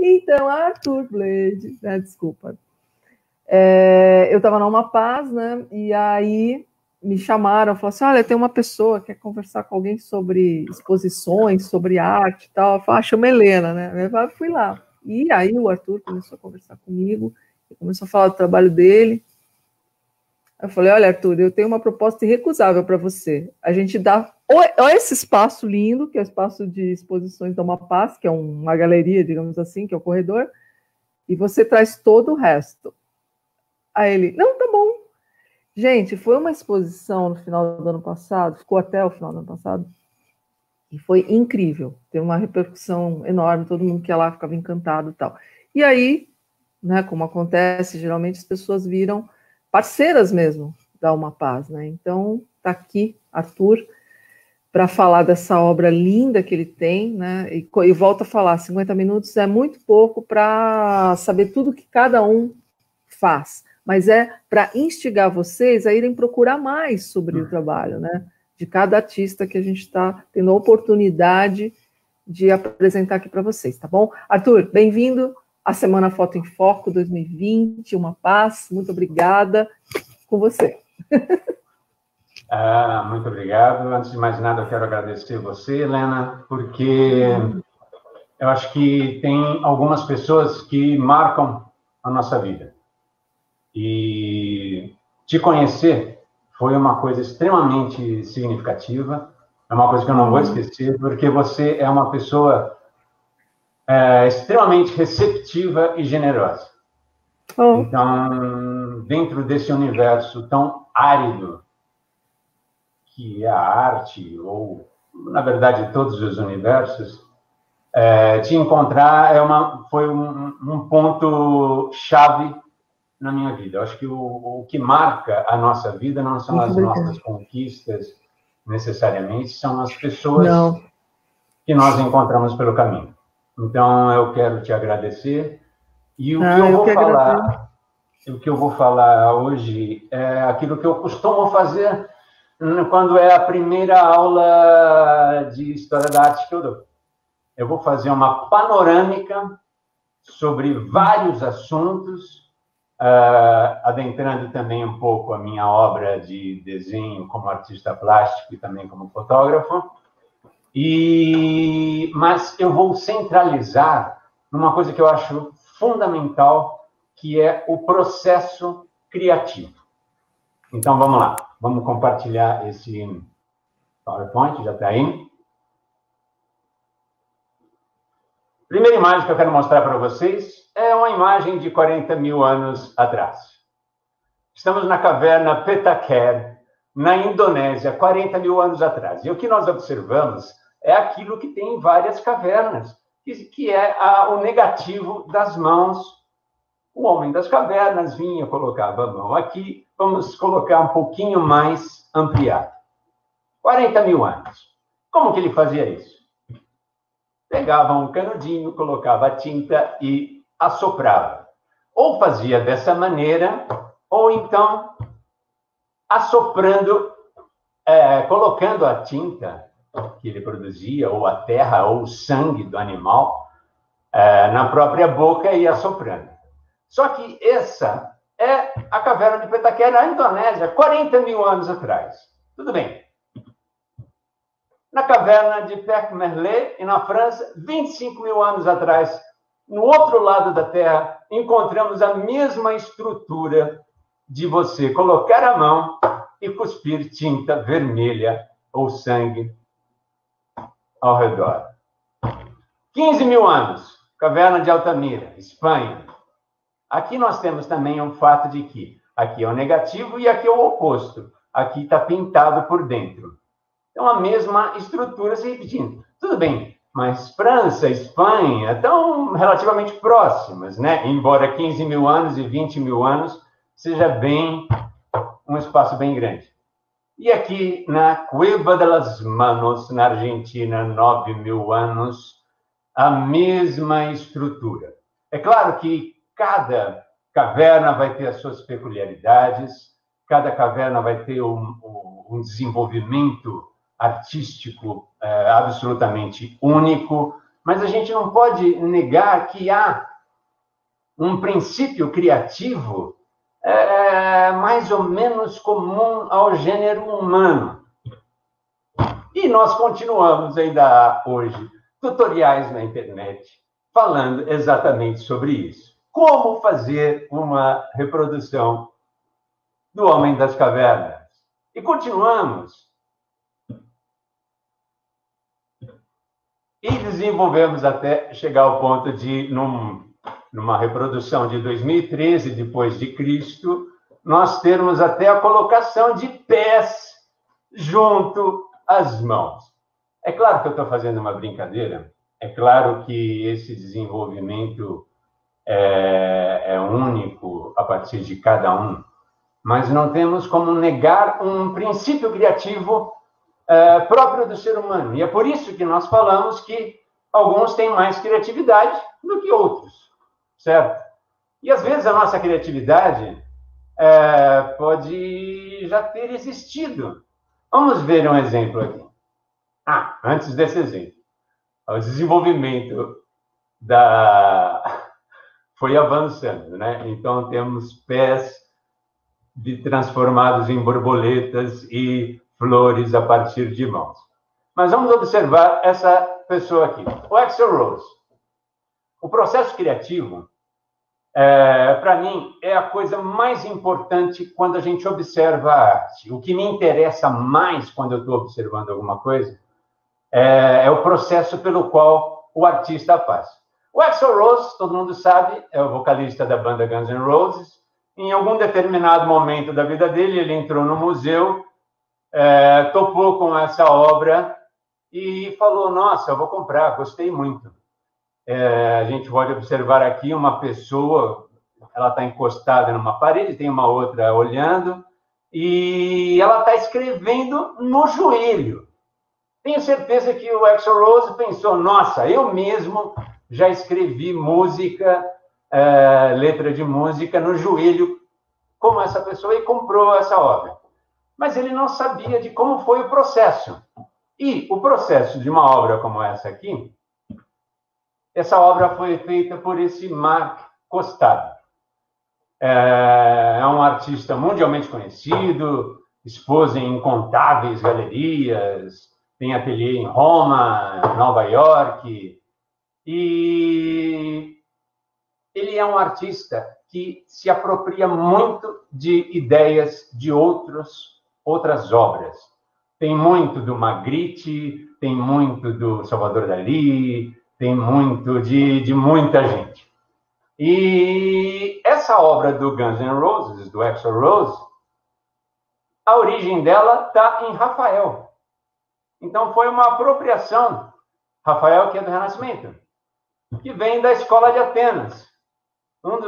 Então, Arthur Blade, né, desculpa. Eu estava na Uma Paz, né? E aí me chamaram, falaram assim: olha, tem uma pessoa que quer conversar com alguém sobre exposições, sobre arte e tal. Eu falei: chama Helena, né? Eu fui lá. E aí o Arthur começou a conversar comigo, começou a falar do trabalho dele. Eu falei: olha, Arthur, eu tenho uma proposta irrecusável para você. A gente dá esse espaço lindo, que é o espaço de exposições da Uma Paz, que é uma galeria, digamos assim, que é o corredor, e você traz todo o resto. Aí ele: não, tá bom. Gente, foi uma exposição no final do ano passado, ficou até o final do ano passado, e foi incrível. Teve uma repercussão enorme, todo mundo que ia lá ficava encantado e tal. E aí, né, como acontece, geralmente as pessoas viram parceiras mesmo da Uma Paz, né? Então, tá aqui Arthur para falar dessa obra linda que ele tem, né? E volto a falar, 50 minutos é muito pouco para saber tudo que cada um faz, mas é para instigar vocês a irem procurar mais sobre o trabalho, né? De cada artista que a gente está tendo a oportunidade de apresentar aqui para vocês, tá bom? Arthur, bem-vindo à Semana Foto em Foco 2020, Uma Paz, muito obrigada, com você. Muito obrigado. Antes de mais nada, eu quero agradecer você, Helena, porque eu acho que tem algumas pessoas que marcam a nossa vida. E te conhecer foi uma coisa extremamente significativa, é uma coisa que eu não vou esquecer, porque você é uma pessoa extremamente receptiva e generosa. Então, dentro desse universo tão árido que é a arte, ou, na verdade, todos os universos, te encontrar foi um ponto-chave na minha vida. Eu acho que o que marca a nossa vida não são as nossas conquistas, necessariamente, são as pessoas que nós encontramos pelo caminho. Então, eu quero te agradecer. E o que eu vou falar hoje é aquilo que eu costumo fazer quando é a primeira aula de História da Arte que eu dou. Eu vou fazer uma panorâmica sobre vários assuntos, adentrando também um pouco a minha obra de desenho como artista plástico e também como fotógrafo. Mas eu vou centralizar numa coisa que eu acho fundamental, que é o processo criativo. Então, vamos lá. Vamos compartilhar esse PowerPoint, já está aí. Primeira imagem que eu quero mostrar para vocês é uma imagem de 40 mil anos atrás. Estamos na caverna Petakere, na Indonésia, 40 mil anos atrás. E o que nós observamos é aquilo que tem em várias cavernas, que é o negativo das mãos. O homem das cavernas vinha, colocava a mão aqui. Vamos colocar um pouquinho mais ampliado. 40 mil anos. Como que ele fazia isso? Pegava um canudinho, colocava a tinta e assoprava. Ou fazia dessa maneira, ou então assoprando, colocando a tinta que ele produzia, ou a terra, ou o sangue do animal, na própria boca e assoprando. Só que essa é a caverna de Petakere, na Indonésia, 40 mil anos atrás. Tudo bem. Na caverna de Père-Merlet, e na França, 25 mil anos atrás, no outro lado da Terra, encontramos a mesma estrutura de você colocar a mão e cuspir tinta vermelha ou sangue ao redor. 15 mil anos, caverna de Altamira, Espanha. Aqui nós temos também um fato de que aqui é o negativo e aqui é o oposto. Aqui está pintado por dentro. Então, a mesma estrutura se repetindo. Tudo bem, mas França, Espanha estão relativamente próximas, né? Embora 15 mil anos e 20 mil anos seja um espaço bem grande. E aqui na Cueva de las Manos, na Argentina, 9 mil anos, a mesma estrutura. É claro que cada caverna vai ter as suas peculiaridades, cada caverna vai ter um desenvolvimento artístico absolutamente único, mas a gente não pode negar que há um princípio criativo mais ou menos comum ao gênero humano. E nós continuamos ainda hoje tutoriais na internet falando exatamente sobre isso. Como fazer uma reprodução do Homem das Cavernas. E continuamos. E desenvolvemos até chegar ao ponto de, numa reprodução de 2013, depois de Cristo, nós termos até a colocação de pés junto às mãos. É claro que eu estou fazendo uma brincadeira, é claro que esse desenvolvimento é único a partir de cada um, mas não temos como negar um princípio criativo próprio do ser humano. E é por isso que nós falamos que alguns têm mais criatividade do que outros, certo? E às vezes a nossa criatividade pode já ter existido. Vamos ver um exemplo aqui. Antes desse exemplo, o desenvolvimento foi avançando, né? Então temos pés transformados em borboletas e flores a partir de mãos. Mas vamos observar essa pessoa aqui, o Axl Rose. O processo criativo, para mim, é a coisa mais importante quando a gente observa a arte. O que me interessa mais quando eu estou observando alguma coisa é o processo pelo qual o artista faz. O Axl Rose, todo mundo sabe, é o vocalista da banda Guns N' Roses. Em algum determinado momento da vida dele, ele entrou no museu, topou com essa obra e falou, nossa, eu vou comprar, gostei muito. A gente pode observar aqui uma pessoa, ela está encostada numa parede, tem uma outra olhando, e ela está escrevendo no joelho. Tenho certeza que o Axl Rose pensou, nossa, eu mesmo já escrevi música, letra de música no joelho, como essa pessoa, e comprou essa obra. Mas ele não sabia de como foi o processo. E o processo de uma obra como essa aqui, essa obra foi feita por esse Mark Costado. É um artista mundialmente conhecido, expôs em incontáveis galerias, tem ateliê em Roma, Nova York, e ele é um artista que se apropria muito de ideias de outras obras. Tem muito do Magritte, tem muito do Salvador Dalí, tem muito de muita gente. E essa obra do Guns N' Roses, do Axl Rose, a origem dela está em Rafael. Então foi uma apropriação, Rafael, que é do Renascimento, que vem da Escola de Atenas, um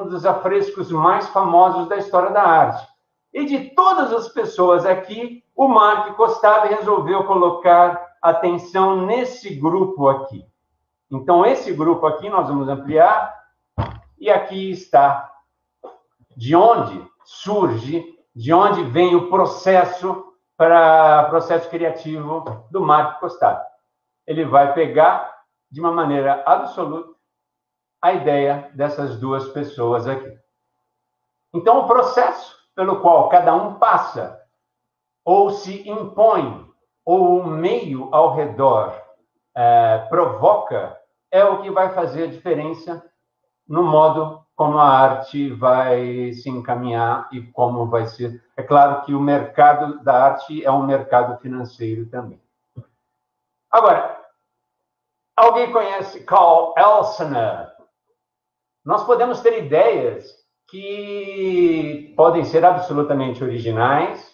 dos afrescos mais famosos da história da arte. E de todas as pessoas aqui, o Mark Costado resolveu colocar atenção nesse grupo aqui. Então, esse grupo aqui nós vamos ampliar, e aqui está de onde surge, de onde vem o processo criativo do Mark Costado. Ele vai pegar, de uma maneira absoluta, a ideia dessas duas pessoas aqui. Então, o processo pelo qual cada um passa, ou se impõe, ou o meio ao redor provoca, é o que vai fazer a diferença no modo como a arte vai se encaminhar e como vai ser. É claro que o mercado da arte é um mercado financeiro também. Agora, alguém conhece Carl Elsener? Nós podemos ter ideias que podem ser absolutamente originais,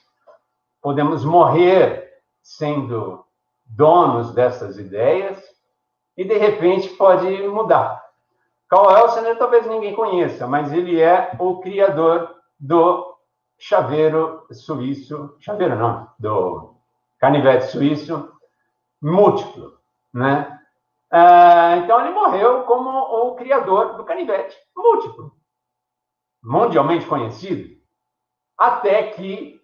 podemos morrer sendo donos dessas ideias e, de repente, pode mudar. Carl Elsener talvez ninguém conheça, mas ele é o criador do chaveiro suíço, chaveiro não, do canivete suíço múltiplo, né? Então, ele morreu como o criador do canivete múltiplo, mundialmente conhecido, até que,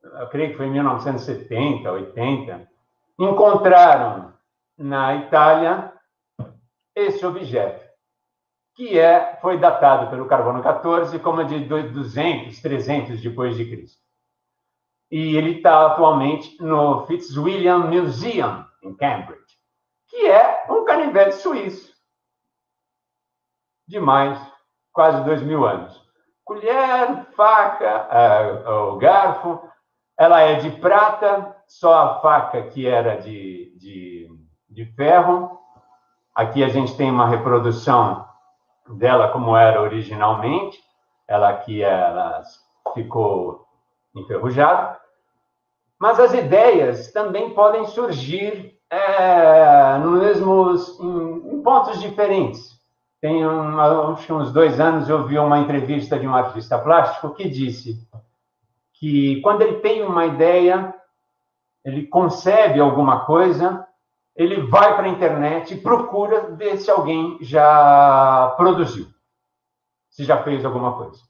eu creio que foi em 1970, 80, encontraram na Itália esse objeto, que foi datado pelo carbono 14 como de 200, 300 depois de Cristo. E ele está atualmente no Fitzwilliam Museum, em Cambridge, que é um canivete suíço de mais quase 2000 anos. Colher, faca, o garfo, ela é de prata, só a faca que era de ferro. Aqui a gente tem uma reprodução dela como era originalmente. Ela ficou enferrujada. Mas as ideias também podem surgir em pontos diferentes. Acho que uns 2 anos eu vi uma entrevista de um artista plástico que disse que quando ele tem uma ideia, ele concebe alguma coisa, ele vai para a internet e procura ver se alguém já produziu, se já fez alguma coisa.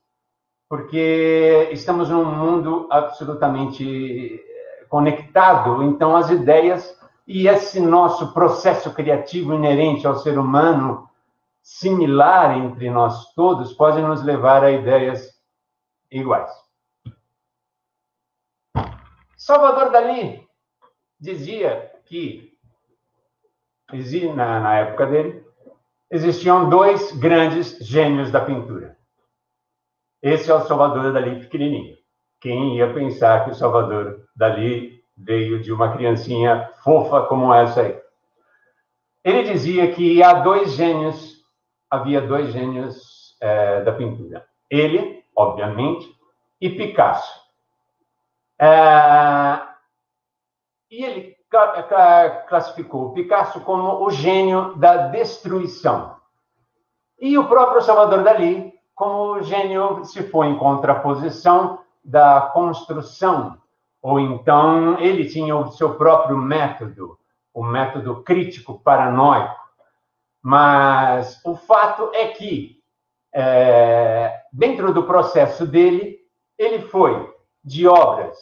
Porque estamos num mundo absolutamente conectado, então as ideias e esse nosso processo criativo inerente ao ser humano, similar entre nós todos, podem nos levar a ideias iguais. Salvador Dalí dizia que, na época dele, existiam 2 grandes gênios da pintura. Esse é o Salvador Dalí pequenininho. Quem ia pensar que o Salvador Dalí veio de uma criancinha fofa como essa aí? Ele dizia que havia dois gênios da pintura. Ele, obviamente, e Picasso. E ele classificou o Picasso como o gênio da destruição. E o próprio Salvador Dalí como o gênio, se for em contraposição, da construção. Ou então ele tinha o seu próprio método, o método crítico paranoico. Mas o fato é que, dentro do processo dele, ele foi de obras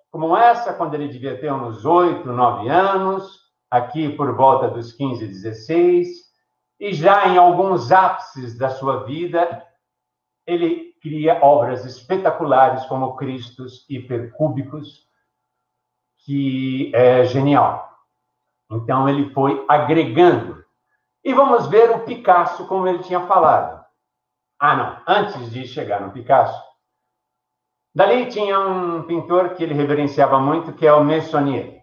como essa, quando ele devia ter uns 8, 9 anos, aqui por volta dos 15, 16, e já em alguns ápices da sua vida, ele cria obras espetaculares como Cristos hipercúbicos, que é genial. Então, ele foi agregando. E vamos ver o Picasso, como ele tinha falado. Não, antes de chegar no Picasso, Dalí tinha um pintor que ele reverenciava muito, que é o Meissonier.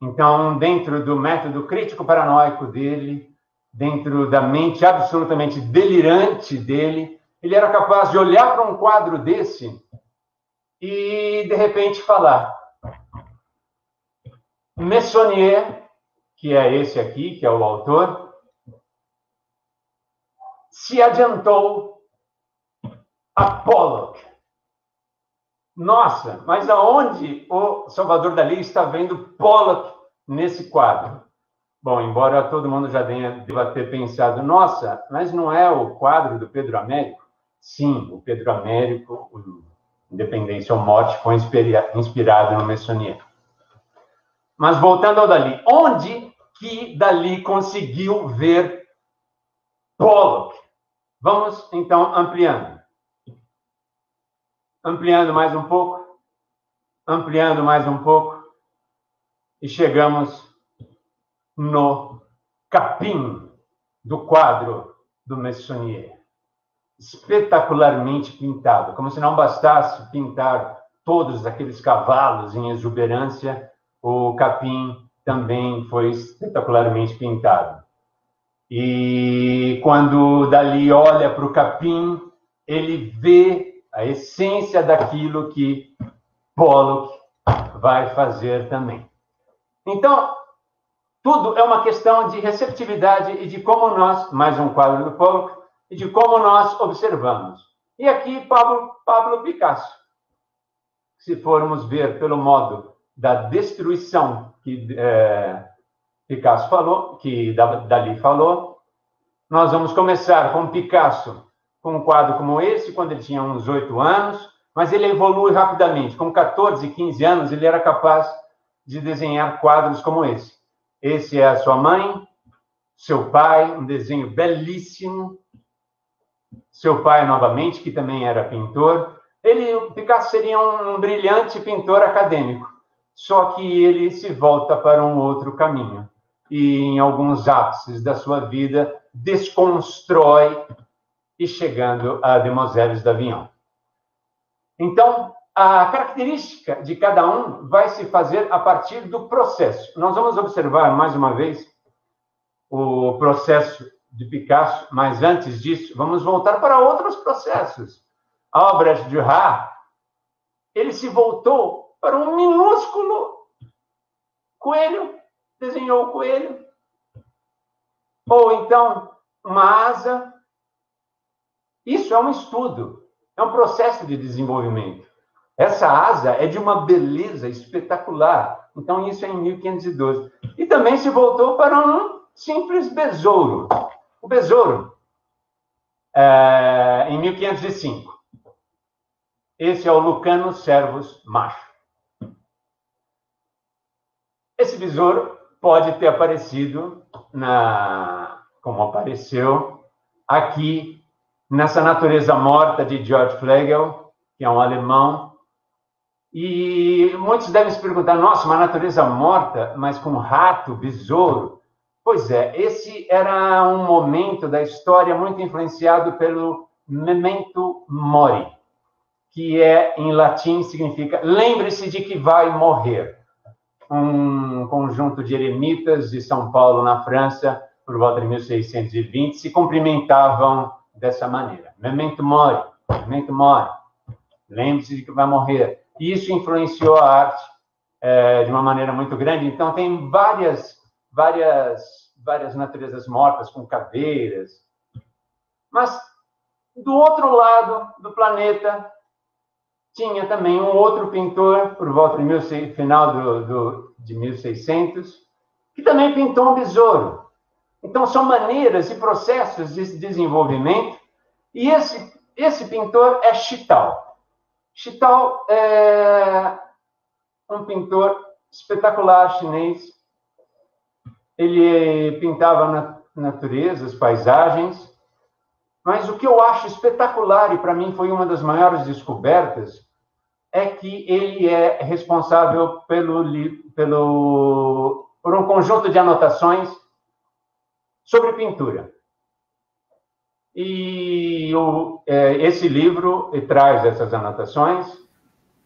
Então, dentro do método crítico paranoico dele, dentro da mente absolutamente delirante dele, ele era capaz de olhar para um quadro desse e, de repente, falar: Meissonier, que é esse aqui, que é o autor, se adiantou a Pollock. Nossa, mas aonde o Salvador Dalí está vendo Pollock nesse quadro? Bom, embora todo mundo já deva ter pensado, nossa, mas não é o quadro do Pedro Américo? Sim, o Pedro Américo, o Independência ou Morte, foi inspirado no Meissonier. Mas voltando ao Dalí, onde que Dalí conseguiu ver Pollock? Vamos, então, ampliando. Ampliando mais um pouco, ampliando mais um pouco, e chegamos no capim do quadro do Meissonier. Espetacularmente pintado, como se não bastasse pintar todos aqueles cavalos em exuberância, o capim também foi espetacularmente pintado. E quando Dalí olha para o capim, ele vê a essência daquilo que Pollock vai fazer também. Então, tudo é uma questão de receptividade e de como nós, mais um quadro do Pollock, e de como nós observamos. E aqui, Pablo Picasso. Se formos ver pelo modo da destruição que Picasso falou, que Dalí falou, nós vamos começar com Picasso, com um quadro como esse, quando ele tinha uns 8 anos, mas ele evolui rapidamente. Com 14, 15 anos, ele era capaz de desenhar quadros como esse. Esse é a sua mãe, seu pai, um desenho belíssimo. Seu pai, novamente, que também era pintor. Picasso seria um brilhante pintor acadêmico, só que ele se volta para um outro caminho. E, em alguns ápices da sua vida, desconstrói, e chegando a Demoiselles d'Avignon. Então, a característica de cada um vai se fazer a partir do processo. Nós vamos observar, mais uma vez, o processo de Picasso, mas antes disso, vamos voltar para outros processos. Albrecht Dürer, ele se voltou para um minúsculo coelho, desenhou o coelho, ou então uma asa. Isso é um estudo, é um processo de desenvolvimento. Essa asa é de uma beleza espetacular. Então, isso é em 1512. E também se voltou para um simples besouro. O besouro, em 1505. Esse é o Lucanus Servus macho. Esse besouro pode ter aparecido, como apareceu aqui, nessa Natureza Morta de Georg Flegel, que é um alemão. E muitos devem se perguntar, nossa, uma natureza morta, mas com rato, besouro. Pois é, esse era um momento da história muito influenciado pelo memento mori, que em latim significa lembre-se de que vai morrer. Um conjunto de eremitas de São Paulo, na França, por volta de 1620, se cumprimentavam dessa maneira. Memento mori, memento mori. Lembre-se de que vai morrer. E isso influenciou a arte de uma maneira muito grande. Então, tem várias naturezas mortas, com caveiras. Mas, do outro lado do planeta, tinha também um outro pintor, por volta de final de 1600, que também pintou um besouro. Então, são maneiras e processos de desenvolvimento. E esse pintor é Chitao. Chitao é um pintor espetacular chinês. Ele pintava naturezas, paisagens. Mas o que eu acho espetacular, e para mim foi uma das maiores descobertas, é que ele é responsável por um conjunto de anotações sobre pintura. E esse livro traz essas anotações.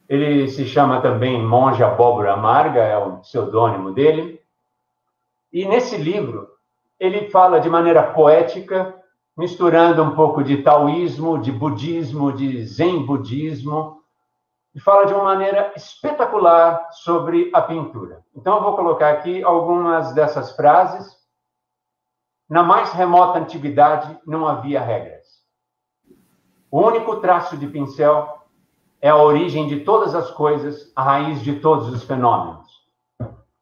Ele se chama também Monge Abóbora Amarga, é o pseudônimo dele. E nesse livro, ele fala de maneira poética, misturando um pouco de taoísmo, de budismo, de zen budismo, e fala de uma maneira espetacular sobre a pintura. Então, eu vou colocar aqui algumas dessas frases. Na mais remota antiguidade, não havia regras. O único traço de pincel é a origem de todas as coisas, a raiz de todos os fenômenos.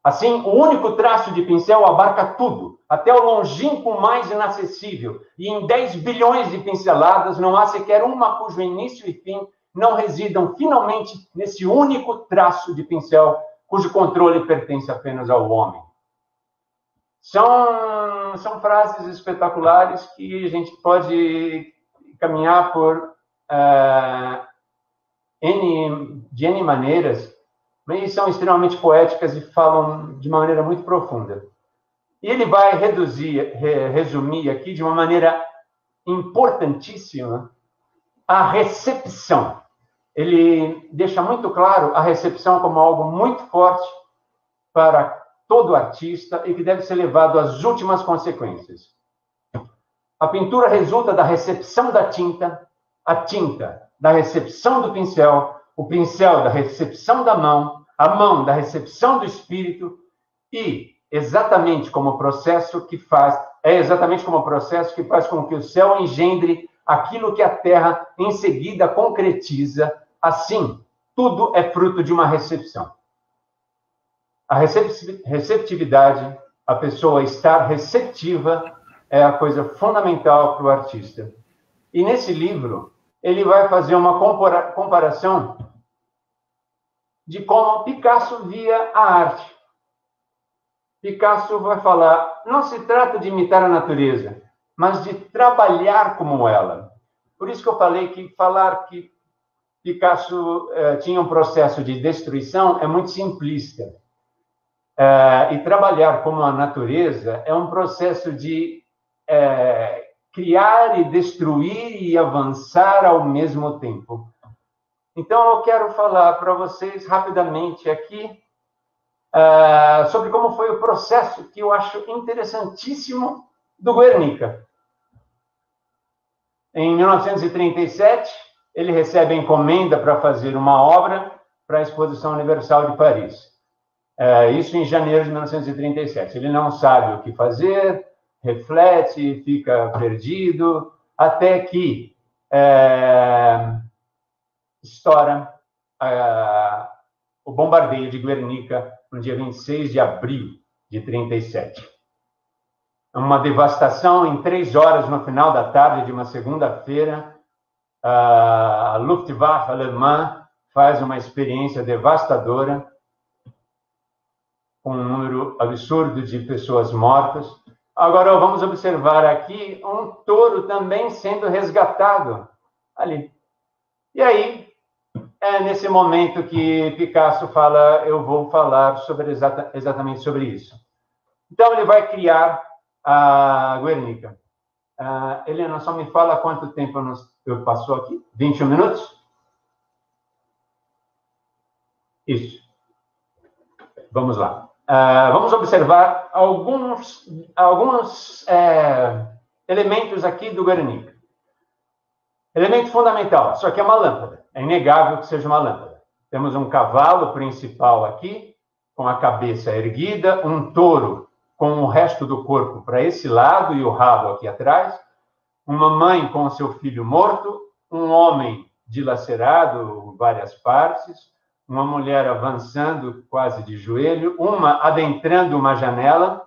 Assim, o único traço de pincel abarca tudo, até o longínquo mais inacessível, e em 10 bilhões de pinceladas não há sequer uma cujo início e fim não residam finalmente nesse único traço de pincel, cujo controle pertence apenas ao homem. São frases espetaculares que a gente pode caminhar por de N maneiras, mas são extremamente poéticas e falam de maneira muito profunda. E ele vai resumir aqui de uma maneira importantíssima a recepção. Ele deixa muito claro a recepção como algo muito forte para todo artista e que deve ser levado às últimas consequências. A pintura resulta da recepção da tinta, a tinta da recepção do pincel, o pincel da recepção da mão, a mão da recepção do espírito e exatamente como o processo que faz com que o céu engendre aquilo que a terra em seguida concretiza. Assim, tudo é fruto de uma recepção. A receptividade, a pessoa estar receptiva, é a coisa fundamental para o artista. E nesse livro, ele vai fazer uma comparação de como Picasso via a arte. Picasso vai falar, não se trata de imitar a natureza, mas de trabalhar como ela. Por isso que eu falei que falar que Picasso tinha um processo de destruição é muito simplista. E trabalhar como a natureza é um processo de criar e destruir e avançar ao mesmo tempo. Então, eu quero falar para vocês rapidamente aqui sobre como foi o processo que eu acho interessantíssimo do Guernica. Em 1937, ele recebe a encomenda para fazer uma obra para a Exposição Universal de Paris. Isso em janeiro de 1937. Ele não sabe o que fazer, reflete, fica perdido, até que estoura o bombardeio de Guernica no dia 26 de abril de 37. Uma devastação em 3 horas no final da tarde de uma segunda-feira. A Luftwaffe alemã faz uma experiência devastadora, com um número absurdo de pessoas mortas. Agora, vamos observar aqui um touro também sendo resgatado ali. E aí, é nesse momento que Picasso fala, eu vou falar exatamente sobre isso. Então, ele vai criar a Guernica. Helena, só me fala quanto tempo eu passou aqui? 21 minutos? Isso. Vamos lá. Vamos observar alguns elementos aqui do Guernica. Elemento fundamental, isso aqui é uma lâmpada. É inegável que seja uma lâmpada. Temos um cavalo principal aqui, com a cabeça erguida, um touro com o resto do corpo para esse lado e o rabo aqui atrás, uma mãe com seu filho morto, um homem dilacerado, várias partes, uma mulher avançando quase de joelho, uma adentrando uma janela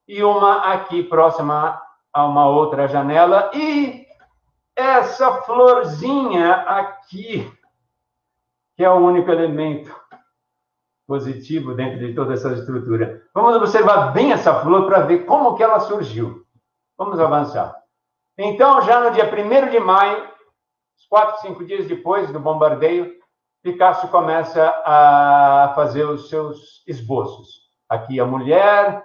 e uma aqui próxima a uma outra janela e essa florzinha aqui, que é o único elemento positivo dentro de toda essa estrutura. Vamos observar bem essa flor para ver como que ela surgiu. Vamos avançar. Então, já no dia 1º de maio, 4, 5 dias depois do bombardeio, Picasso começa a fazer os seus esboços. Aqui a mulher,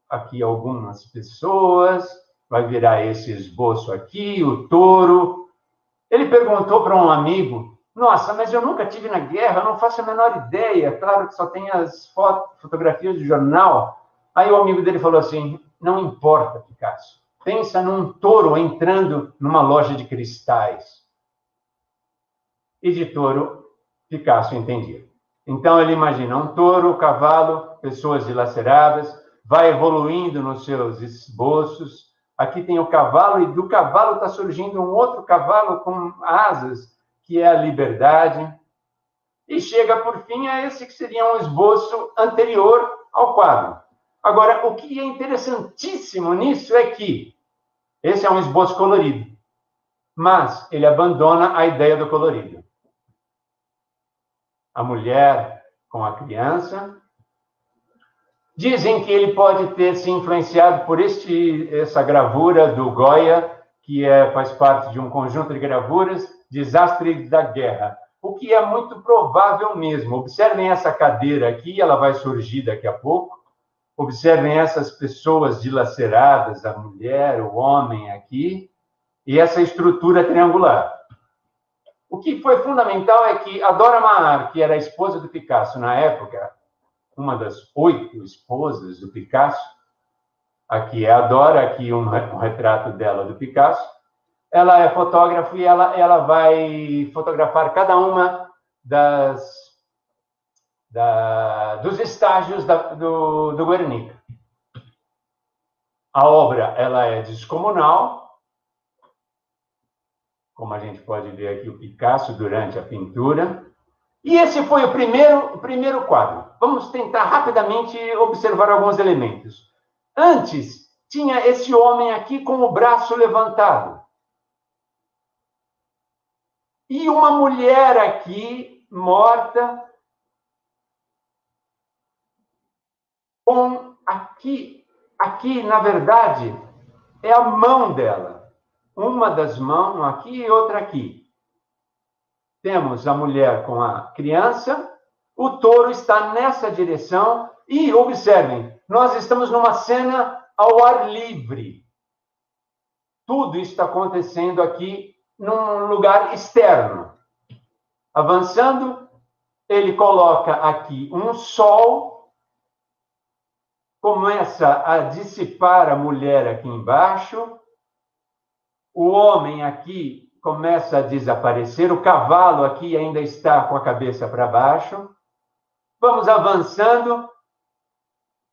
aqui algumas pessoas, vai virar esse esboço aqui, o touro. Ele perguntou para um amigo, nossa, mas eu nunca tive na guerra, eu não faço a menor ideia, claro que só tem as fotografias de jornal. Aí o amigo dele falou assim, não importa, Picasso, pensa num touro entrando numa loja de cristais. E de touro, Picasso entendia. Então ele imagina um touro, cavalo, pessoas dilaceradas, vai evoluindo nos seus esboços. Aqui tem o cavalo, e do cavalo está surgindo um outro cavalo com asas, que é a liberdade. E chega, por fim, a esse que seria um esboço anterior ao quadro. Agora, o que é interessantíssimo nisso é que esse é um esboço colorido, mas ele abandona a ideia do colorido. A mulher com a criança. Dizem que ele pode ter se influenciado por essa gravura do Goya, que faz parte de um conjunto de gravuras, Desastre da Guerra, o que é muito provável mesmo. Observem essa cadeira aqui, ela vai surgir daqui a pouco. Observem essas pessoas dilaceradas, a mulher, o homem aqui, e essa estrutura triangular. O que foi fundamental é que a Dora Maar, que era a esposa do Picasso na época, uma das 8 esposas do Picasso, aqui é a Dora, aqui um retrato dela do Picasso, ela é fotógrafa e ela vai fotografar cada uma dos estágios do Guernica. A obra ela é descomunal, como a gente pode ver aqui o Picasso durante a pintura. E esse foi o primeiro quadro. Vamos tentar rapidamente observar alguns elementos. Antes, tinha esse homem aqui com o braço levantado. E uma mulher aqui, morta. Aqui, na verdade, é a mão dela. Uma das mãos aqui e outra aqui. Temos a mulher com a criança, o touro está nessa direção e, observem, nós estamos numa cena ao ar livre. Tudo está acontecendo aqui num lugar externo. Avançando, ele coloca aqui um sol, começa a dissipar a mulher aqui embaixo, o homem aqui começa a desaparecer, o cavalo aqui ainda está com a cabeça para baixo. Vamos avançando,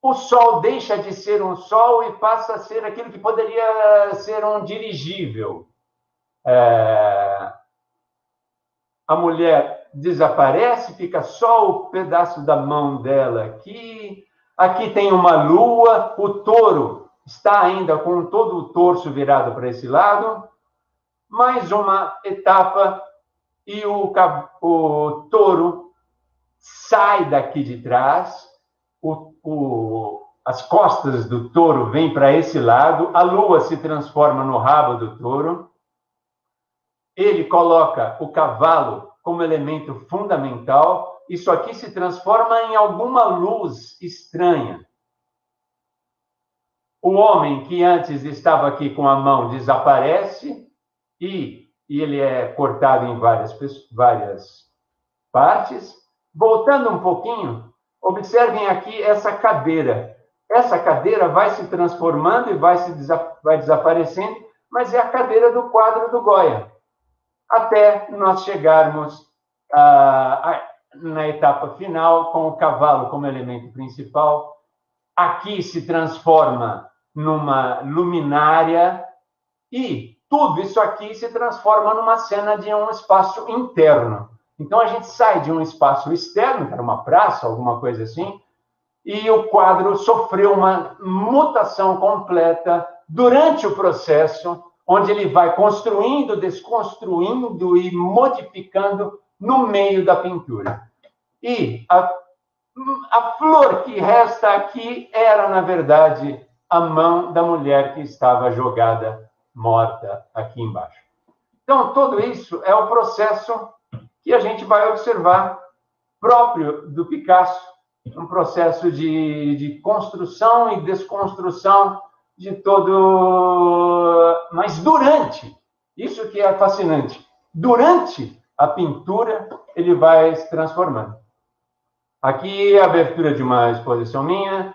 o sol deixa de ser um sol e passa a ser aquilo que poderia ser um dirigível. A mulher desaparece, fica só o pedaço da mão dela aqui. Aqui tem uma lua, o touro está ainda com todo o torso virado para esse lado. Mais uma etapa e o touro sai daqui de trás. As costas do touro vêm para esse lado, a lua se transforma no rabo do touro. Ele coloca o cavalo como elemento fundamental. Isso aqui se transforma em alguma luz estranha. O homem que antes estava aqui com a mão desaparece e ele é cortado em várias partes. Voltando um pouquinho, observem aqui essa cadeira. Essa cadeira vai se transformando e vai desaparecendo, mas é a cadeira do quadro do Goya. Até nós chegarmos na etapa final, com o cavalo como elemento principal. Aqui se transforma numa luminária e tudo isso aqui se transforma numa cena de um espaço interno. Então, a gente sai de um espaço externo, que era uma praça, alguma coisa assim, e o quadro sofreu uma mutação completa durante o processo, onde ele vai construindo, desconstruindo e modificando no meio da pintura. E a flor que resta aqui era, na verdade, a mão da mulher que estava jogada, morta, aqui embaixo. Então, tudo isso é o processo que a gente vai observar próprio do Picasso, um processo de construção e desconstrução de todo... Mas durante, isso que é fascinante, durante a pintura, ele vai se transformando. Aqui é a abertura de uma exposição minha,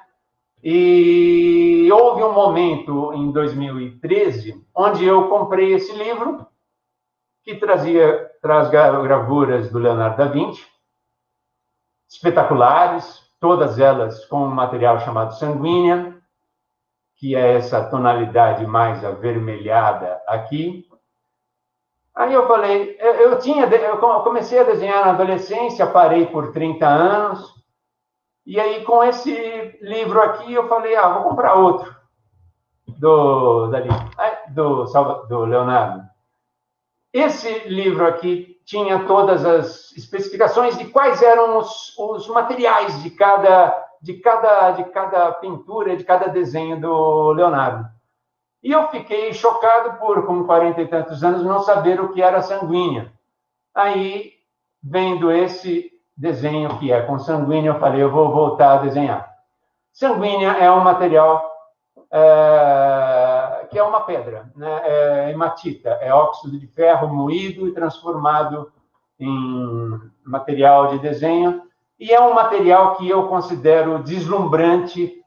e houve um momento, em 2013, onde eu comprei esse livro, que traz gravuras do Leonardo da Vinci, espetaculares, todas elas com um material chamado sanguínea, que é essa tonalidade mais avermelhada aqui. Aí eu falei, eu comecei a desenhar na adolescência, parei por 30 anos, e aí com esse livro aqui eu falei, vou comprar outro, do Leonardo. Esse livro aqui tinha todas as especificações de quais eram os materiais de cada pintura, de cada desenho do Leonardo. E eu fiquei chocado por, com 40 e tantos anos, não saber o que era sanguínea. Aí, vendo esse desenho que é com sanguínea, eu falei, eu vou voltar a desenhar. Sanguínea é um material que é uma pedra, né? É hematita, é óxido de ferro moído e transformado em material de desenho, e é um material que eu considero deslumbrante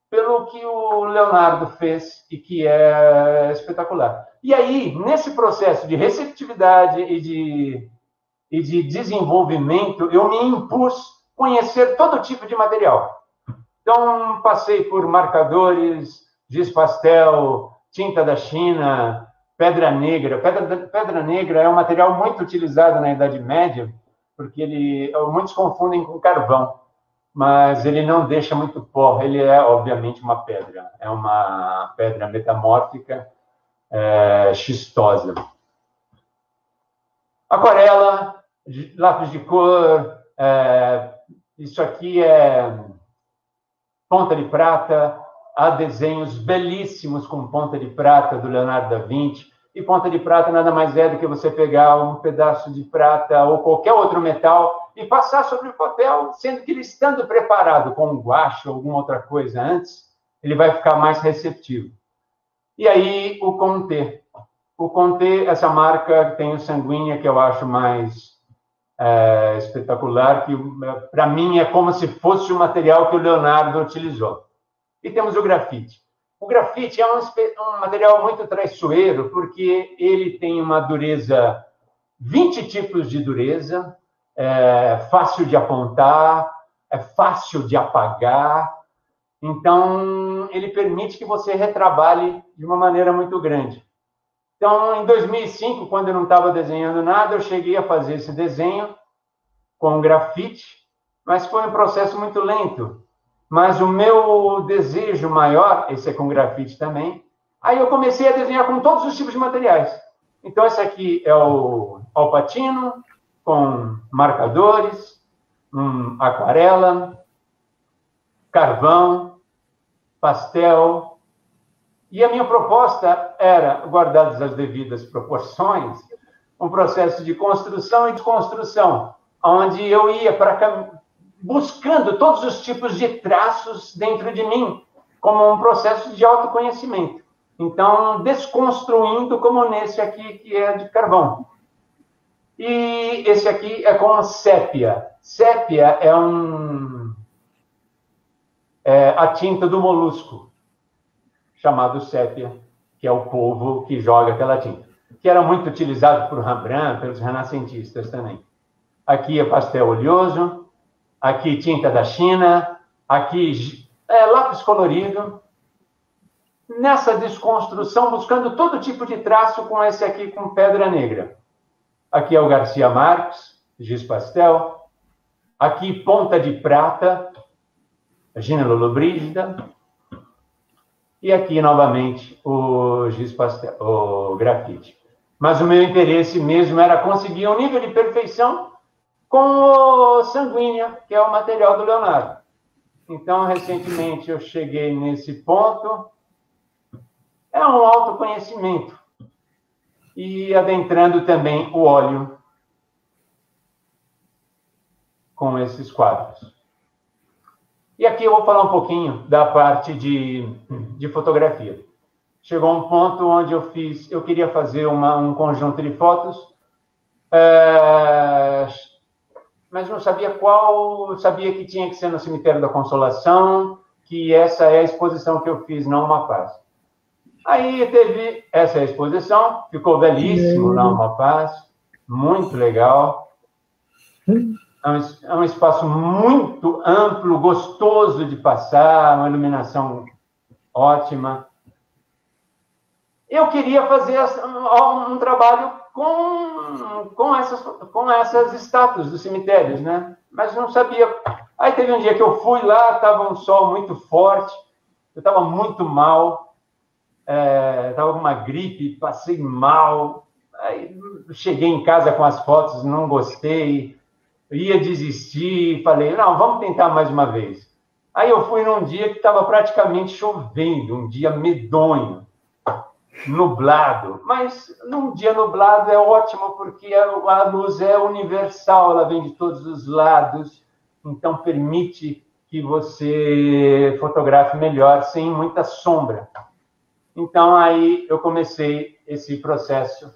pelo que o Leonardo fez e que é espetacular. E aí, nesse processo de receptividade e de desenvolvimento, eu me impus conhecer todo tipo de material. Então, passei por marcadores, giz pastel, tinta da China, pedra negra. Pedra negra é um material muito utilizado na Idade Média, porque muitos confundem com carvão, mas ele não deixa muito pó. Ele é, obviamente, uma pedra. É uma pedra metamórfica, xistosa. Aquarela, lápis de cor, isso aqui é ponta de prata, há desenhos belíssimos com ponta de prata do Leonardo da Vinci, e ponta de prata nada mais é do que você pegar um pedaço de prata ou qualquer outro metal e passar sobre o papel, sendo que ele estando preparado com um guache ou alguma outra coisa antes, ele vai ficar mais receptivo. E aí, o Conté. O Conté, essa marca tem o Sanguínea, que eu acho mais espetacular, que para mim é como se fosse o material que o Leonardo utilizou. E temos o grafite. O grafite é um material muito traiçoeiro, porque ele tem uma dureza, 20 tipos de dureza, é fácil de apontar, é fácil de apagar. Então, ele permite que você retrabalhe de uma maneira muito grande. Então, em 2005, quando eu não estava desenhando nada, eu cheguei a fazer esse desenho com grafite, mas foi um processo muito lento. Mas o meu desejo maior, esse é com grafite também, aí eu comecei a desenhar com todos os tipos de materiais. Então, esse aqui é o Alpatino, com marcadores, aquarela, carvão, pastel. E a minha proposta era, guardadas as devidas proporções, um processo de construção e desconstrução, onde eu ia buscando todos os tipos de traços dentro de mim, como um processo de autoconhecimento. Então, desconstruindo, como nesse aqui, que é de carvão. E esse aqui é com sépia. Sépia é a tinta do molusco, chamado sépia, que é o polvo que joga aquela tinta, que era muito utilizado por Rembrandt, pelos renascentistas também. Aqui é pastel oleoso, aqui tinta da China, aqui lápis colorido. Nessa desconstrução, buscando todo tipo de traço com esse aqui com pedra negra. Aqui é o Garcia Marques, giz pastel. Aqui ponta de prata, Gina Lollobrigida. E aqui, novamente, o giz pastel, o grafite. Mas o meu interesse mesmo era conseguir um nível de perfeição com o Sanguínea, que é o material do Leonardo. Então, recentemente, eu cheguei nesse ponto. É um autoconhecimento. E adentrando também o óleo com esses quadros. E aqui eu vou falar um pouquinho da parte de fotografia. Chegou um ponto onde eu queria fazer um conjunto de fotos, mas não sabia qual, sabia que tinha que ser no Cemitério da Consolação, que essa é a exposição que eu fiz na Uma Paz. Aí teve essa exposição, ficou belíssimo na Uma Paz, muito legal. É um espaço muito amplo, gostoso de passar, uma iluminação ótima. Eu queria fazer um trabalho com essas estátuas dos cemitérios, né? Mas não sabia. Aí teve um dia que eu fui lá, estava um sol muito forte, eu estava muito mal, estava com uma gripe, passei mal. Aí cheguei em casa com as fotos, não gostei, ia desistir, falei, não, vamos tentar mais uma vez. Aí eu fui num dia que estava praticamente chovendo, um dia medonho, nublado, mas num dia nublado é ótimo porque a luz é universal, ela vem de todos os lados, então permite que você fotografe melhor, sem muita sombra. Então aí eu comecei esse processo,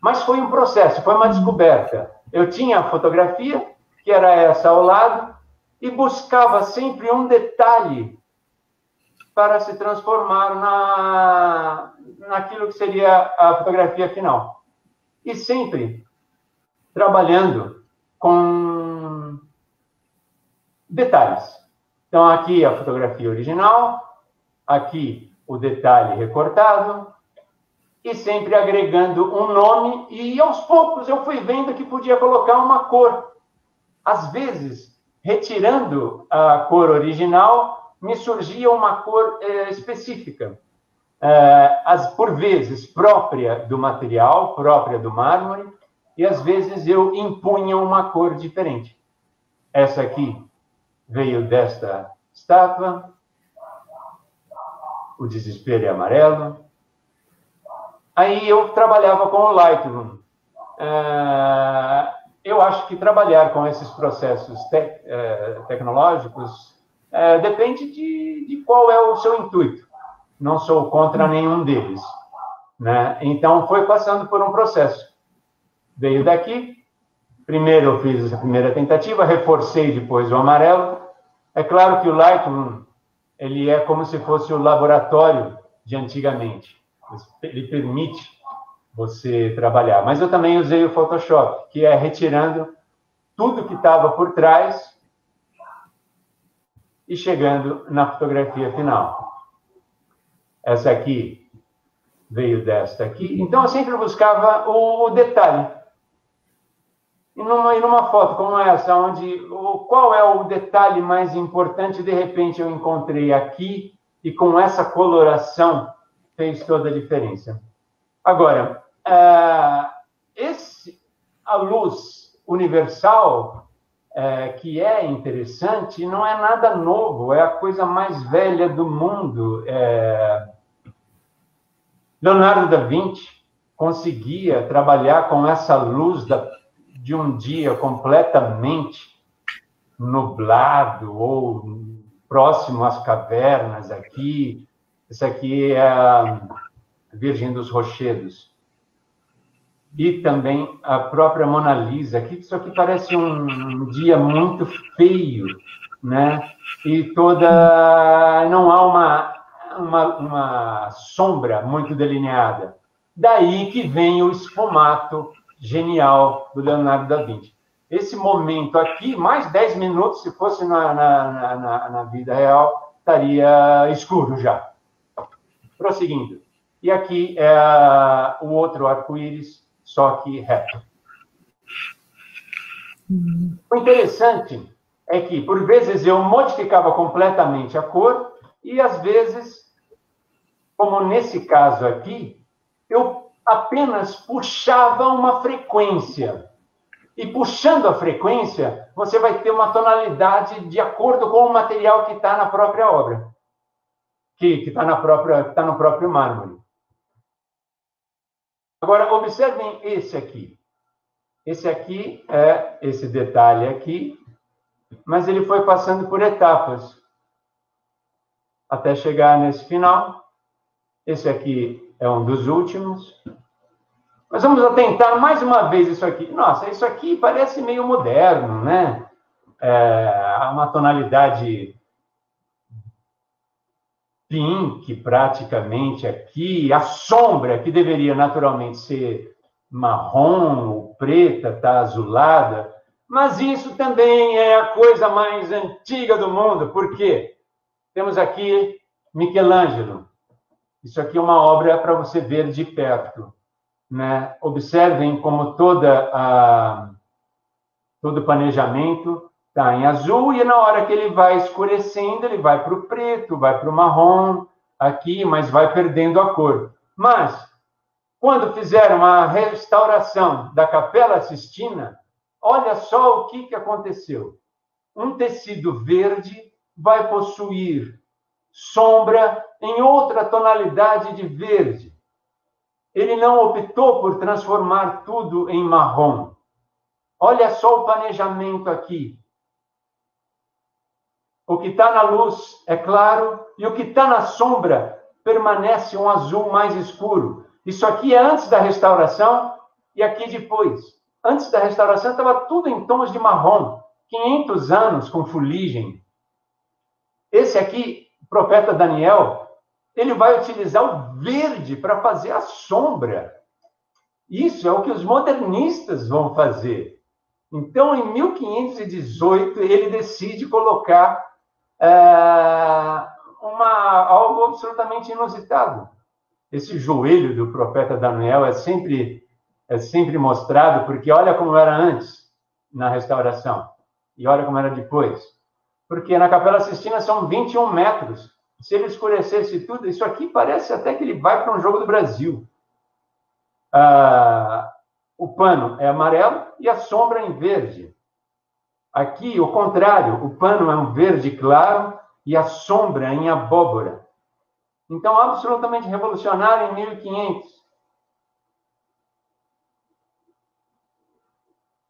mas foi um processo, foi uma descoberta. Eu tinha a fotografia, que era essa ao lado, e buscava sempre um detalhe para se transformar naquilo que seria a fotografia final. E sempre trabalhando com detalhes. Então, aqui a fotografia original, aqui o detalhe recortado, e sempre agregando um nome, e aos poucos eu fui vendo que podia colocar uma cor. Às vezes, retirando a cor original, me surgia uma cor específica, por vezes própria do material, própria do mármore, e às vezes eu impunha uma cor diferente. Essa aqui veio desta estátua, o desespero é amarelo. Aí eu trabalhava com o Lightroom. Eu acho que trabalhar com esses processos tecnológicos depende de qual é o seu intuito. Não sou contra nenhum deles, né? Então, foi passando por um processo. Veio daqui, primeiro eu fiz essa primeira tentativa, reforcei depois o amarelo. É claro que o Lightroom, ele é como se fosse o laboratório de antigamente. Ele permite você trabalhar. Mas eu também usei o Photoshop, que é retirando tudo que estava por trás e chegando na fotografia final. Essa aqui veio desta aqui. Então, eu sempre buscava o detalhe. E numa foto como essa, qual é o detalhe mais importante, de repente eu encontrei aqui, e com essa coloração fez toda a diferença. Agora, a luz universal, que é interessante, não é nada novo, é a coisa mais velha do mundo. Leonardo da Vinci conseguia trabalhar com essa luz de um dia completamente nublado ou próximo às cavernas aqui. Esse aqui é a Virgem dos Rochedos. E também a própria Mona Lisa. Isso aqui parece um dia muito feio, né? E não há uma sombra muito delineada. Daí que vem o esfumato genial do Leonardo da Vinci. Esse momento aqui, mais 10 minutos, se fosse na vida real, estaria escuro já. Prosseguindo. E aqui é o outro arco-íris, só que reto. O interessante é que, por vezes, eu modificava completamente a cor e, às vezes, como nesse caso aqui, eu apenas puxava uma frequência. E puxando a frequência, você vai ter uma tonalidade de acordo com o material que está na própria obra, que está no próprio mármore. Agora, observem esse aqui. Esse aqui é esse detalhe aqui, mas ele foi passando por etapas até chegar nesse final. Esse aqui é um dos últimos. Mas vamos atentar mais uma vez isso aqui. Nossa, isso aqui parece meio moderno, né? Uma tonalidade pink, praticamente, aqui. A sombra, que deveria naturalmente ser marrom ou preta, está azulada. Mas isso também é a coisa mais antiga do mundo. Por quê? Temos aqui Michelangelo. Isso aqui é uma obra para você ver de perto, né? Observem como todo o planejamento está em azul, e na hora que ele vai escurecendo, ele vai para o preto, vai para o marrom, aqui, mas vai perdendo a cor. Mas, quando fizeram a restauração da Capela Sistina, olha só o que aconteceu. Um tecido verde vai possuir sombra em outra tonalidade de verde. Ele não optou por transformar tudo em marrom. Olha só o planejamento aqui. O que está na luz é claro e o que está na sombra permanece um azul mais escuro. Isso aqui é antes da restauração e aqui depois. Antes da restauração estava tudo em tons de marrom. 500 anos com fuligem. Esse aqui, o profeta Daniel, ele vai utilizar o verde para fazer a sombra. Isso é o que os modernistas vão fazer. Então, em 1518, ele decide colocar algo absolutamente inusitado. Esse joelho do profeta Daniel é sempre mostrado, porque olha como era antes, na restauração, e olha como era depois. Porque na Capela Sistina são 21 metros. Se ele escurecesse tudo, isso aqui parece até que ele vai para um jogo do Brasil. O pano é amarelo e a sombra em verde. Aqui, o contrário, o pano é um verde claro e a sombra em abóbora. Então, absolutamente revolucionário em 1500.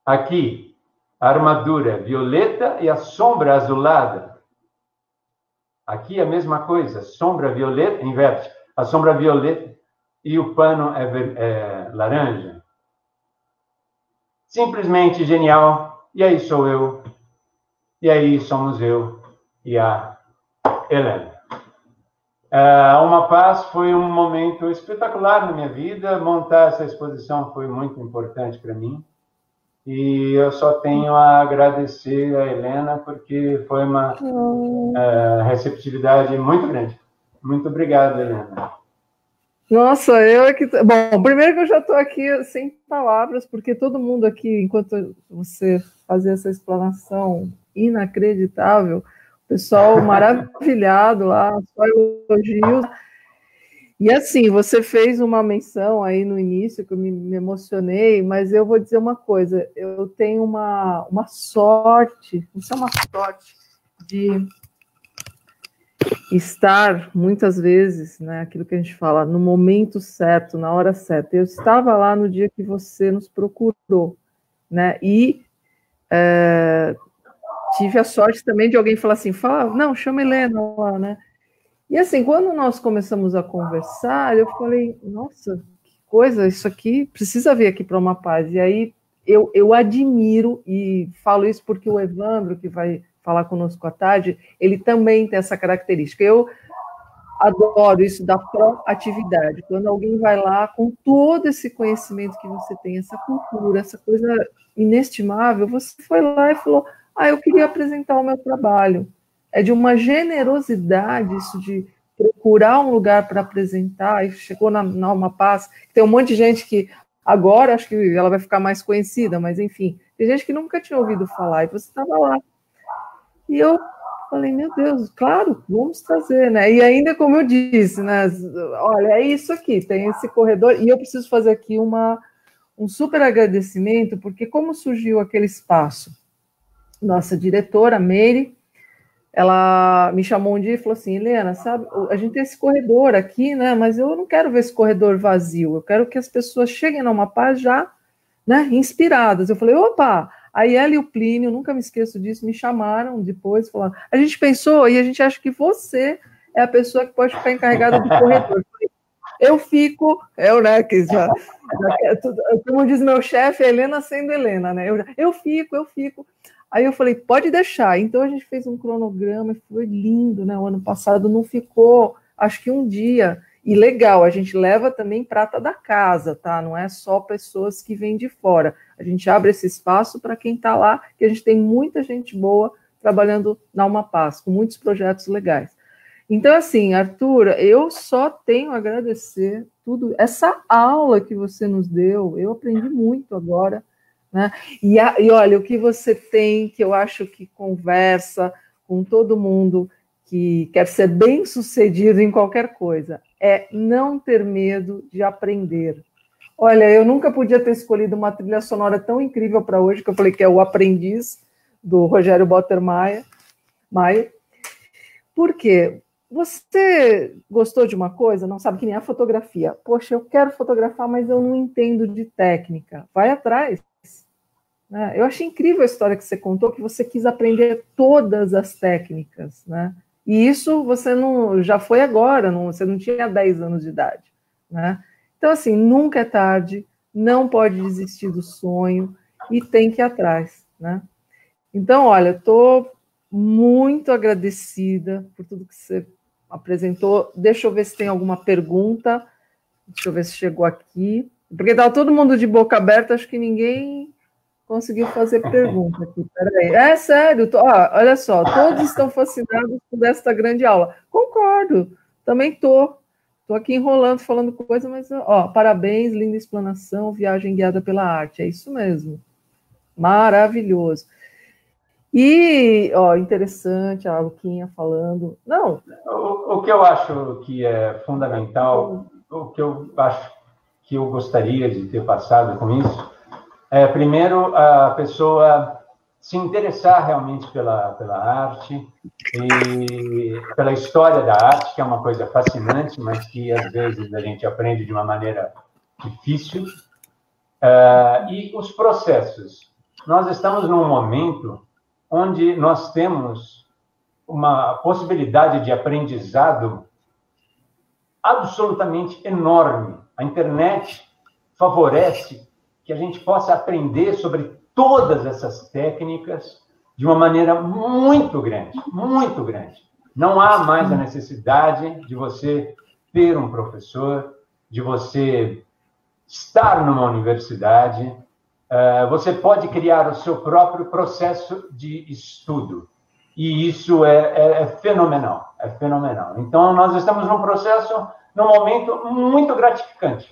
Aqui, a armadura violeta e a sombra azulada. Aqui a mesma coisa, sombra violeta, inverte, a sombra violeta e o pano é laranja. Simplesmente genial. E aí sou eu. E aí somos eu e a Helena. Uma Paz foi um momento espetacular na minha vida. Montar essa exposição foi muito importante para mim. E eu só tenho a agradecer a Helena, porque foi uma receptividade muito grande. Muito obrigado, Helena. Nossa, eu é que... Bom, primeiro que eu já estou aqui sem palavras, porque todo mundo aqui, enquanto você fazia essa explanação inacreditável, o pessoal maravilhado lá, só elogios. E assim, você fez uma menção aí no início, que eu me emocionei, mas eu vou dizer uma coisa, eu tenho uma sorte, isso é uma sorte, de estar, muitas vezes, né, aquilo que a gente fala, no momento certo, na hora certa. Eu estava lá no dia que você nos procurou, né, e tive a sorte também de alguém falar assim, não, chama Helena lá, né. E assim, quando nós começamos a conversar, eu falei, nossa, que coisa, isso aqui precisa vir aqui para Uma Paz. E aí eu admiro, e falo isso porque o Evandro, que vai falar conosco à tarde, ele também tem essa característica. Eu adoro isso da proatividade, quando alguém vai lá com todo esse conhecimento que você tem, essa cultura, essa coisa inestimável, você foi lá e falou, eu queria apresentar o meu trabalho. É de uma generosidade isso de procurar um lugar para apresentar, e chegou na Uma Paz, tem um monte de gente que agora acho que ela vai ficar mais conhecida, mas enfim, tem gente que nunca tinha ouvido falar, e você estava lá. E eu falei, meu Deus, claro, vamos trazer, né? E ainda, como eu disse, né? Olha, é isso aqui, tem esse corredor, e eu preciso fazer aqui um super agradecimento, porque como surgiu aquele espaço? Nossa diretora, Meire, ela me chamou um dia e falou assim, Helena, sabe, a gente tem esse corredor aqui, né, mas eu não quero ver esse corredor vazio, eu quero que as pessoas cheguem na Uma Paz já, né, inspiradas. Eu falei, opa, aí ela e o Plínio, nunca me esqueço disso, me chamaram depois, falaram, a gente pensou e a gente acha que você é a pessoa que pode ficar encarregada do corredor. Eu fico, né, que já como diz meu chefe, Helena sendo Helena, né, eu fico. Aí eu falei, pode deixar. Então a gente fez um cronograma, foi lindo, né? O ano passado não ficou, acho que um dia. E legal, a gente leva também prata da casa, tá? Não é só pessoas que vêm de fora. A gente abre esse espaço para quem está lá, que a gente tem muita gente boa trabalhando na Uma Paz, com muitos projetos legais. Então, assim, Arthur, eu só tenho a agradecer tudo. Essa aula que você nos deu, eu aprendi muito agora, né? E olha, o que você tem, que eu acho que conversa com todo mundo que quer ser bem-sucedido em qualquer coisa, é não ter medo de aprender. Olha, eu nunca podia ter escolhido uma trilha sonora tão incrível para hoje, que eu falei que é O Aprendiz, do Rogério Botter Maia. Por quê? Você gostou de uma coisa, não sabe, que nem a fotografia. Poxa, eu quero fotografar, mas eu não entendo de técnica. Vai atrás. Eu achei incrível a história que você contou, que você quis aprender todas as técnicas, né? E isso você não já foi agora, você não tinha 10 anos de idade, né? Então, assim, nunca é tarde, não pode desistir do sonho e tem que ir atrás, né? Então, olha, estou muito agradecida por tudo que você apresentou. Deixa eu ver se tem alguma pergunta. Deixa eu ver se chegou aqui. Porque estava todo mundo de boca aberta, acho que ninguém conseguiu fazer pergunta aqui. Peraí. É sério, olha só, todos estão fascinados por esta grande aula. Concordo, também estou. Estou aqui enrolando, falando coisa, mas, parabéns, linda explanação, viagem guiada pela arte. É isso mesmo. Maravilhoso. E, interessante, a Luquinha falando. Não. O que eu acho que é fundamental, o que eu acho que eu gostaria de ter passado com isso, primeiro, a pessoa se interessar realmente pela arte e pela história da arte, que é uma coisa fascinante, mas que às vezes a gente aprende de uma maneira difícil. E os processos. Nós estamos num momento onde nós temos uma possibilidade de aprendizado absolutamente enorme. A internet favorece que a gente possa aprender sobre todas essas técnicas de uma maneira muito grande, muito grande. Não há mais a necessidade de você ter um professor, de você estar numa universidade. Você pode criar o seu próprio processo de estudo. E isso é fenomenal, é fenomenal. Então, nós estamos num processo, num momento muito gratificante,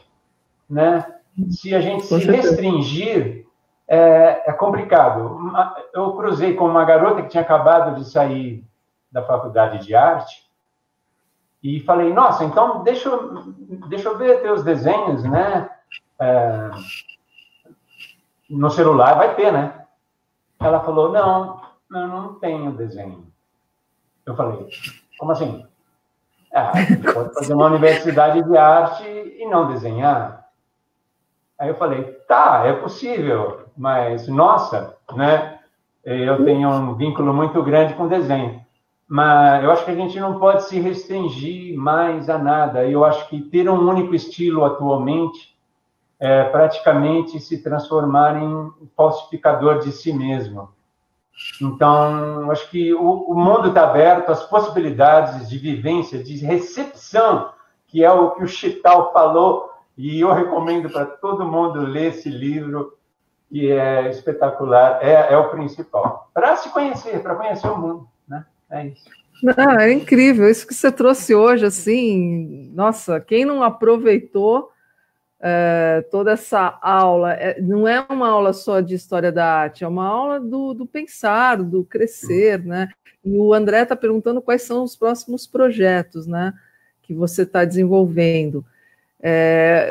né? Se a gente se restringir, é complicado. Eu cruzei com uma garota que tinha acabado de sair da faculdade de arte e falei, nossa, então deixa eu ver teus desenhos, né? No celular vai ter, né? Ela falou, não, eu não tenho desenho. Eu falei, como assim? Você pode fazer uma universidade de arte e não desenhar? Aí eu falei, tá, é possível, mas, nossa, né? Eu tenho um vínculo muito grande com desenho. Mas eu acho que a gente não pode se restringir mais a nada. Eu acho que ter um único estilo atualmente é praticamente se transformar em falsificador de si mesmo. Então, acho que o mundo está aberto, as possibilidades de vivência, de recepção, que é o que o Chital falou, e eu recomendo para todo mundo ler esse livro, que é espetacular, é o principal. Para se conhecer, para conhecer o mundo, né? É isso. Não, é incrível, isso que você trouxe hoje, assim, nossa, quem não aproveitou toda essa aula, não é uma aula só de história da arte, é uma aula do pensar, do crescer, né? E o André está perguntando quais são os próximos projetos, né, que você está desenvolvendo.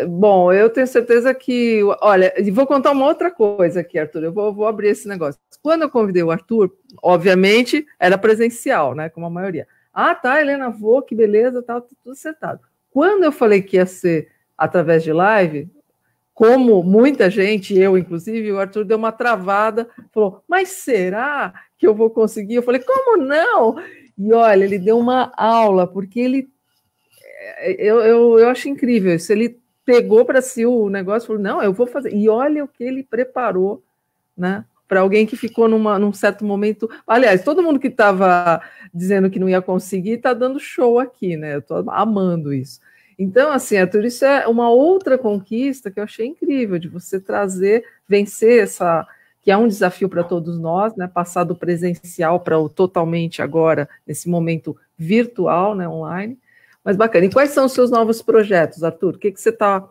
Bom, eu tenho certeza que... Olha, e vou contar uma outra coisa aqui, Arthur, eu vou abrir esse negócio. Quando eu convidei o Arthur, obviamente, era presencial, né, como a maioria. Ah, tá, Helena, vou, que beleza, tá tudo acertado. Quando eu falei que ia ser através de live, como muita gente, eu inclusive, o Arthur deu uma travada, falou, mas será que eu vou conseguir? Eu falei, como não? E olha, ele deu uma aula, porque ele... Eu acho incrível isso, ele pegou para si o negócio e falou, não, eu vou fazer. E olha o que ele preparou, né? Para alguém que ficou num certo momento... Aliás, todo mundo que estava dizendo que não ia conseguir está dando show aqui, né? Eu estou amando isso. Então, assim, Arthur, isso é uma outra conquista que eu achei incrível, de você trazer, vencer essa, que é um desafio para todos nós, né? Passar do presencial para o totalmente agora, nesse momento virtual, né? Online. Mas bacana. E quais são os seus novos projetos, Arthur? O que você está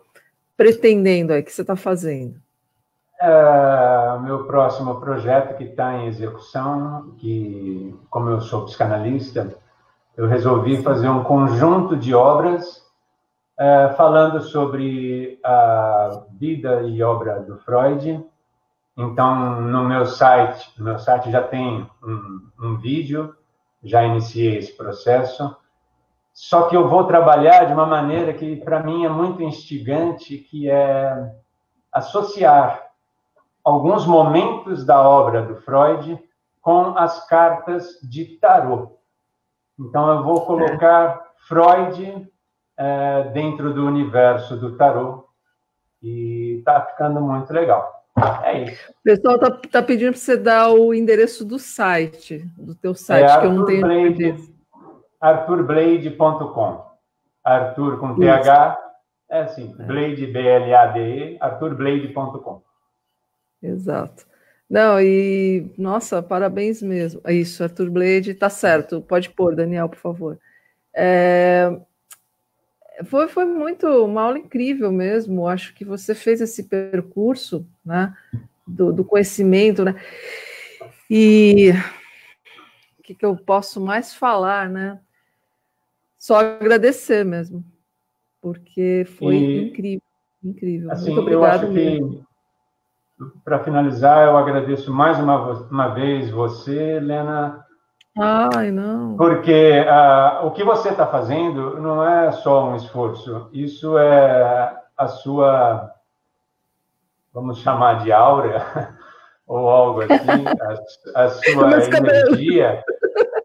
pretendendo aí, o que você está fazendo? O meu próximo projeto que está em execução, que, como eu sou psicanalista, eu resolvi fazer um conjunto de obras falando sobre a vida e obra do Freud. Então, no meu site já tem um vídeo, já iniciei esse processo, só que eu vou trabalhar de uma maneira que, para mim, é muito instigante, que é associar alguns momentos da obra do Freud com as cartas de tarô. Então, eu vou colocar Freud dentro do universo do tarô e está ficando muito legal. É isso. O pessoal tá pedindo para você dar o endereço do site, do teu site, que eu não tenho certeza. arthurblade.com. Arthur com TH, assim, Blade, B-L-A-D-E, arthurblade.com. Exato. Não, e, nossa, parabéns mesmo. Isso, Arthur Blade, tá certo. Pode pôr, Daniel, por favor. Foi muito, uma aula incrível mesmo. Acho que você fez esse percurso, né, do conhecimento, né? E o que eu posso mais falar, né? Só agradecer mesmo, porque foi incrível, incrível. Assim, muito obrigado eu acho mesmo. para finalizar, eu agradeço mais uma vez você, Helena. Ai, não. Porque o que você está fazendo não é só um esforço, isso é a sua, vamos chamar de aura, ou algo assim,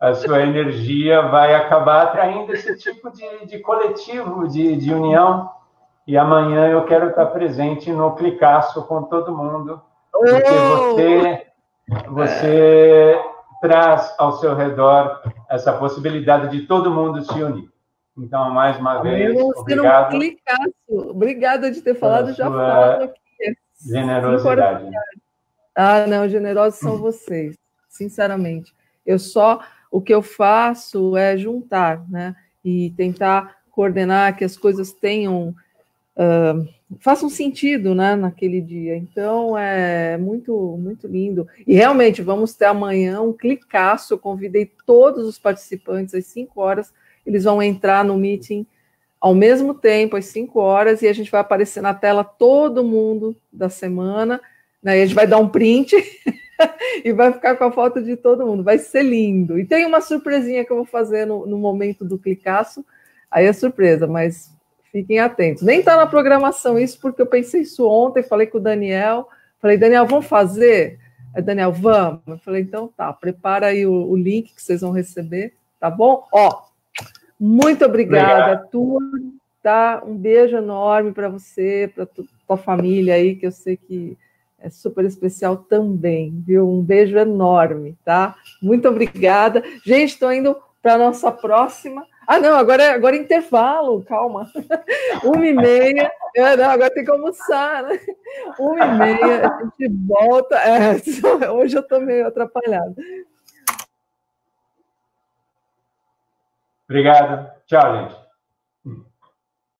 a sua energia vai acabar atraindo esse tipo de coletivo, de união. E amanhã eu quero estar presente no Clicaço com todo mundo, porque você traz ao seu redor essa possibilidade de todo mundo se unir. Então, mais uma vez, obrigado. Obrigada de ter falado, já falo aqui. Generosidade. Não, generosos são vocês, sinceramente. O que eu faço é juntar, né? E tentar coordenar que as coisas tenham façam sentido, né, naquele dia. Então, é muito, muito lindo. E, realmente, vamos ter amanhã um clicaço. Eu convidei todos os participantes às 5 horas. Eles vão entrar no meeting ao mesmo tempo, às 5 horas, e a gente vai aparecer na tela todo mundo da semana, né, e a gente vai dar um print e vai ficar com a foto de todo mundo. Vai ser lindo. E tem uma surpresinha que eu vou fazer no momento do clicaço. Aí é surpresa, mas... fiquem atentos. Nem está na programação isso, porque eu pensei isso ontem, falei com o Daniel, falei, Daniel, vamos fazer? Aí, Daniel, vamos. Eu falei, então tá, prepara aí o link que vocês vão receber, tá bom? Muito obrigada, turma, tá? Um beijo enorme para você, para tua família aí, que eu sei que é super especial também, viu? Um beijo enorme, tá? Muito obrigada. Gente, estou indo para a nossa próxima... não, agora é intervalo, calma. 1h30. Agora tem que almoçar, né? 1h30, a gente volta. Hoje eu estou meio atrapalhada. Obrigado. Tchau, gente.